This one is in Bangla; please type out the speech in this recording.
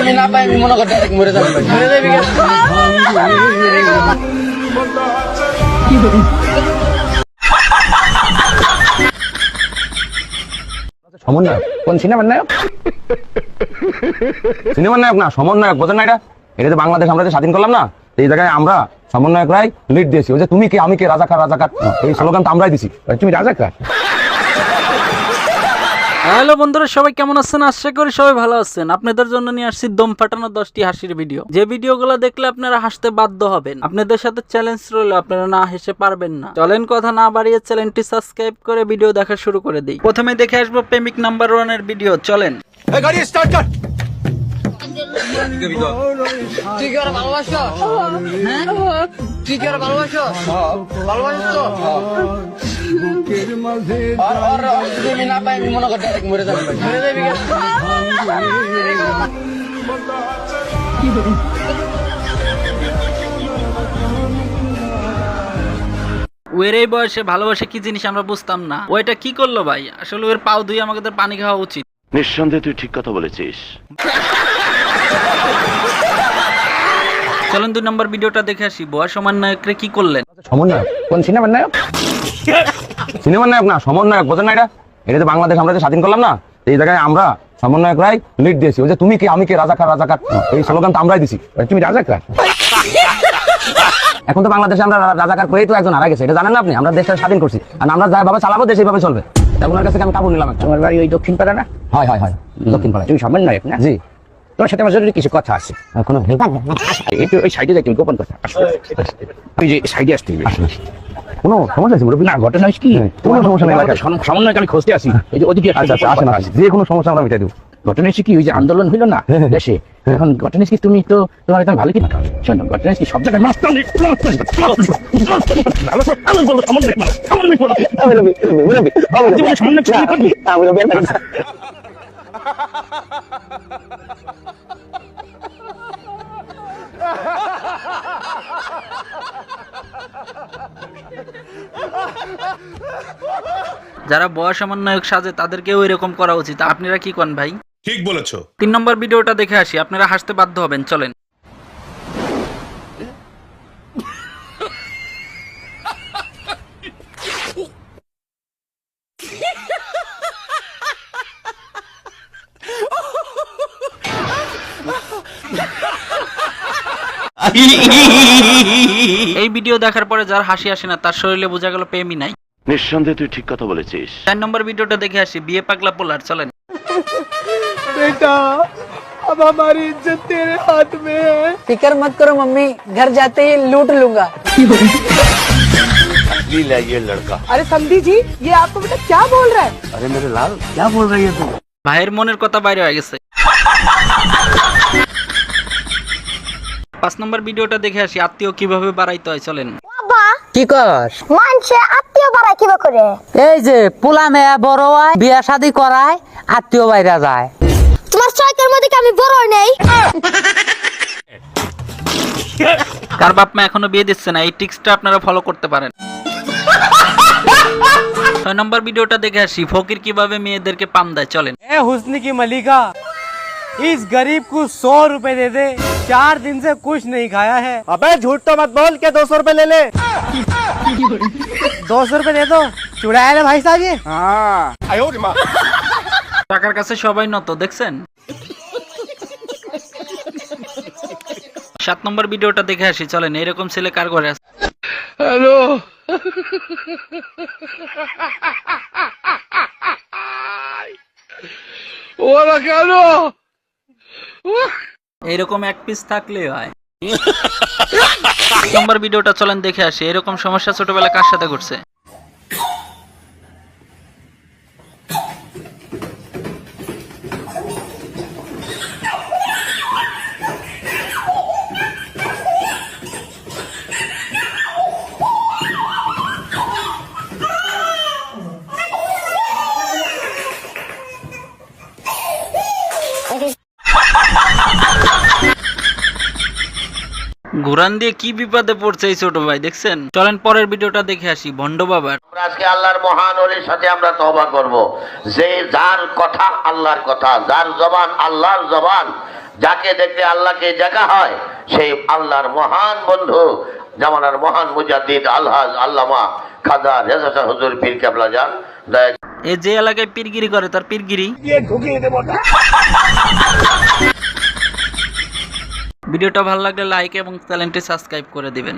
আমি না পাই আমি মনে করতে মরে যাবি মরে যাবি সমন্বয়ক কোন সিনেমার নায়ক? সিনেমার নায়ক না, সমন্বয়ক। বোঝেন না এটা? এটা তো বাংলাদেশ আমরা যে স্বাধীন করলাম না, এই জায়গায় আমরা সমন্বয়করাই লিড দিয়েছি। ওই যে তুমি কে আমি কে, রাজাকার রাজাকার, এই স্লোগান তো আমরাই দিছি। তুমি রাজাকার। হ্যালো বন্ধুরা, সবাই কেমন আছেন? আশা করি সবাই ভালো আছেন। আপনাদের জন্য নিয়ে আসছি দম ফাটানো 10টি হাসির ভিডিও, যে ভিডিওগুলো দেখলে আপনারা হাসতে বাধ্য হবেন। আপনাদের সাথে চ্যালেঞ্জ রইল, আপনারা না হেসে পারবেন না। চলেন কথা না বাড়িয়ে চ্যানেলটি সাবস্ক্রাইব করে ভিডিও দেখা শুরু করে দিই। প্রথমে দেখে আসবো প্রেমিক নাম্বার 1 এর ভিডিও। চলেন। গাড়ি স্টার্ট কর। তুই কি ওরা ভালোবাসো? হ্যাঁ তুই কি ওরা ভালোবাসো? ভালোবাসো আমি না পাই আমি মনে করতে মরে যাবি মরে যাবি ওর এই বয়সে ভালোবাসে কি জিনিস আমরা বুঝতাম না। ওইটা কি করলো ভাই? আসলে ওর পাও ধুয়ে আমাদের পানি খাওয়া উচিত। নিঃসন্দেহে তুই ঠিক কথা বলেছিস। চলেন 2 নম্বর ভিডিওটা দেখে আসি। বয়স সমন্বয়করে কি করলেন? সমন্বয়ক কোন সিনেমার নায়ক? সিনেমার নায়ক না, সমন্বয়ক। বোঝেন না এটা? এটা তো বাংলাদেশ আমরা যে স্বাধীন করলাম না, এই জায়গায় আমরা সমন্বয়করাই লিড দিয়েছি। ওই যে তুমি কে আমি কে, রাজাকার রাজাকার, এই স্লোগান তো আমরাই দিছি। তুমি রাজাকার। এখন তো বাংলাদেশে আমরা রাজাকার করেই তো একজন হারা গেছে, এটা জানেন না আপনি? আমরা দেশটা স্বাধীন করছি, আর আমরা যাভাবে চালাবো দেশ এইভাবে চলবে। ওনার কাছে আমি কাপড় নিলাম। তোমার বাড়ি ওই দক্ষিণ পাড়া না? হয় হয় হয়, দক্ষিণ পাড়ায়। তুমি সমন্বয়ক না? জি। তোমার সাথে আমার জরুরি কিছু কথা আছে। কোনো একটু ওই সাইডে যাই, তুমি গোপন কথা। ওই যে সাইডে আসতে হবে। কোনো সমস্যা আছে মুরব্বী? না, ঘটনা হয়েছে কি, কোনো সমস্যা নেই। সমন্বয়ক আমি খুঁজতে আসি। এই যে ওদিকে আচ্ছা আচ্ছা, আসেন আসেন, যে কোনো সমস্যা আমরা মিটাই দেবো। ঘটনা হয়েছে কি, ওই যে আন্দোলন হইলো না দেশে, এখন ঘটনা হয়েছে কি, তুমি তো তোমার একদম ভালো কি না শোনো, ঘটনা হয়েছে কি, সব জায়গায় যারা বয়স সমন্বয়ক সাজে তাদেরকেও এরকম করা উচিত। আপনারা কি করেন ভাই? ঠিক বলেছো। 3 নম্বর ভিডিওটা দেখে আসি, আপনারা হাসতে বাধ্য হবেন। চলেন। এই ভিডিও দেখার পরে যার হাসি আসে না তার শরীরে বোঝা গেল প্রেমই নাই। নিঃসন্দেহে তুই ঠিক কথা বলেছিস। 4 নম্বর ভিডিওটা দেখে আসি, বিয়ে পাগলা পোলার। চলেন। बेटा अब हमारी इज्जत तेरे हाथ में है। फिक्र मत करो मम्मी, घर जाते ही लूट लूंगा। ये लड़का। अरे समधी जी, ये आपको बेटा क्या बोल रहा है? अरे मेरे लाल, क्या बोल रही है तू? ভাইয়ের মনের কথা বাইরে হয়ে গেছে। 5 নম্বর ভিডিওটা দেখে আসি, আত্মীয় কিভাবে বাড়াইতে হয়। চলেন। কি কর? মানুষে আত্মীয় বাড়ায় কিবা করে? এই যে পোলা মেয়া বড় হয়, বিয়া শাদী করায়, আত্মীয় বাইরা যায়। তোমার চয়কের মধ্যে কি আমি বড় নেই? কার বাপ মা এখনো বিয়ে দিচ্ছে না, এই টিক্সটা আপনারা ফলো করতে পারেন। 6 নম্বর ভিডিওটা দেখে আসি, ফকির কিভাবে মেয়েদেরকে পাম দেয়। চলেন। ए हुस्न की मलिका, इस गरीब को 100 रुपए दे दे, 4 दिन से कुछ नहीं खाया है। अबे झूठ तो मत बोल के 200 रुपए ले ले। 200 रुपए दे दो, चुड़ाया ना भाई साहब ये। हाँ টাকার কাছে সবাই নত, দেখছেন? 7 নম্বর ভিডিওটা দেখে আসি। চলেন। এরকম ছেলে কার ঘরে আছে? हेलो ওরা কেন? এরকম এক পিস থাকলে হয়। 8 নম্বর ভিডিওটা চলেন দেখে আসি, এরকম সমস্যা ছোটবেলা কার সাথে ঘটছে। ঘুরান দিয়ে কি বিপদে পড়ছে এই ছোট ভাই দেখছেন। চলেন পরের ভিডিওটা দেখে আসি ভণ্ড বাবার। আজকে আল্লাহর মহান ওলির সাথে আমরা তওবা করব, যে যার কথা আল্লাহর কথা, যার জবান আল্লাহর জবান, যাকে দেখলে আল্লাহকে দেখা হয়, সেই আল্লাহর মহান বন্ধু জামানার মহান মুজাদ্দিদ আলহাজ আল্লামা খাজা রেজা শাহ হুজুর পীর কেবলা যান। এই যে এলাকায় পীরগিরি করে তার পীরগিরি ভিডিওটা ভালো লাগলে লাইক এবং চ্যানেলটি সাবস্ক্রাইব করে দিবেন।